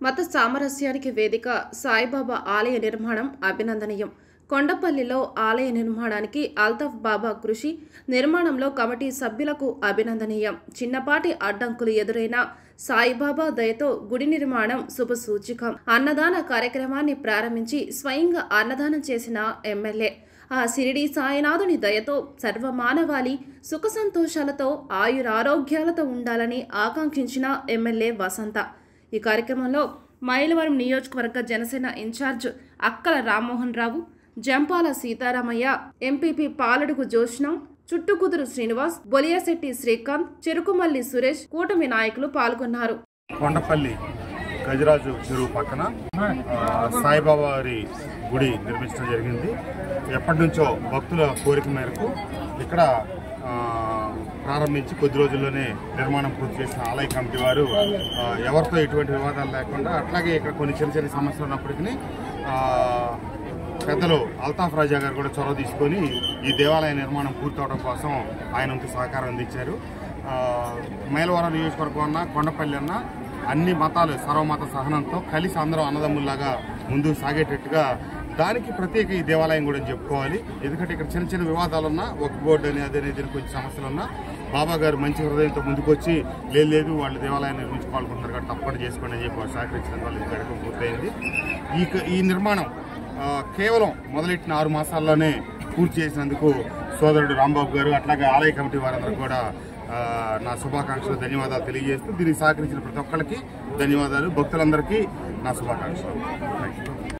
మత సామరస్యానికి వేదిక సాయిబాబా ఆలయ నిర్మాణం అభినందనీయం. కొండపల్లిలో ఆలయ నిర్మాణానికి అల్తాఫ్ బాబా కృషి, నిర్మాణంలో కమిటీ సభ్యులకు అభినందనీయం. చిన్నపాటి అడ్డంకులు ఎదురైనా సాయిబాబా దయతో గుడి నిర్మాణం శుభసూచికం. అన్నదాన కార్యక్రమాన్ని ప్రారంభించి స్వయంగా అన్నదానం చేసిన ఎమ్మెల్యే, ఆ షిరిడి సాయినాథుని దయతో సర్వమానవాళి సుఖ సంతోషాలతో ఆయురారోగ్యాలతో ఉండాలని ఆకాంక్షించిన ఎమ్మెల్యే వసంత. ఈ కార్యక్రమంలో మైలవరం నియోజకవర్గ జనసేన ఇన్ఛార్జ్ అక్కల రామ్మోహన్ రావు, జంపాల సీతారామయ్య, ఎంపీపీ పాలడుగు జోష్న, చుట్టుకుదురు శ్రీనివాస్, బొలియాశెట్టి శ్రీకాంత్, చెరుకుమల్లి సురేష్, కూటమి నాయకులు పాల్గొన్నారు. కొండపల్లి గజరాజు చెరువు పక్కన సాయిబాబా వారి గుడి నిర్మించడం జరిగింది. ఎప్పటి నుంచో భక్తుల కోరిక మేరకు ఇక్కడ ప్రారంభించి కొద్ది రోజుల్లోనే నిర్మాణం పూర్తి చేసిన ఆలయ కమిటీ వారు ఎవరితో ఎటువంటి వివాదాలు లేకుండా, అట్లాగే ఇక్కడ కొన్ని చిన్న చిన్న సమస్యలు ఉన్నప్పటికీ పెద్దలు అల్తాఫ్ రాజా గారు కూడా చొరవ తీసుకొని ఈ దేవాలయ నిర్మాణం పూర్తవడం కోసం ఆయన సహకారం అందించారు. మైలవరం నియోజకవర్గం అన్న, కొండపల్లి అన్న అన్ని మతాలు సర్వమత సహనంతో కలిసి అందరూ అన్నదమ్ముల్లాగా ముందుకు సాగేటట్టుగా దానికి ప్రత్యేక ఈ దేవాలయం కూడా చెప్పుకోవాలి. ఎందుకంటే ఇక్కడ చిన్న చిన్న వివాదాలున్నా, ఒక బోర్డు అని అదేనేది కొంచెం సమస్యలున్నా బాబా గారు మంచి హృదయంతో ముందుకు వచ్చి లేదు వాళ్ళు దేవాలయాన్ని నిర్మించుకోవాలనుకుంటున్నారు కాబట్టి తప్పని చేసుకోండి అని చెప్పి సహకరించడం వల్ల ఈ కార్యక్రమం పూర్తయింది. ఈ నిర్మాణం కేవలం మొదలెట్టిన 6 మాసాల్లోనే పూర్తి చేసినందుకు సోదరుడు రాంబాబు గారు అట్లాగే ఆలయ కమిటీ వారందరూ కూడా నా శుభాకాంక్షలు, ధన్యవాదాలు తెలియజేస్తూ దీనికి సహకరించిన ప్రతి ఒక్కరికి ధన్యవాదాలు. భక్తులందరికీ నా శుభాకాంక్షలు.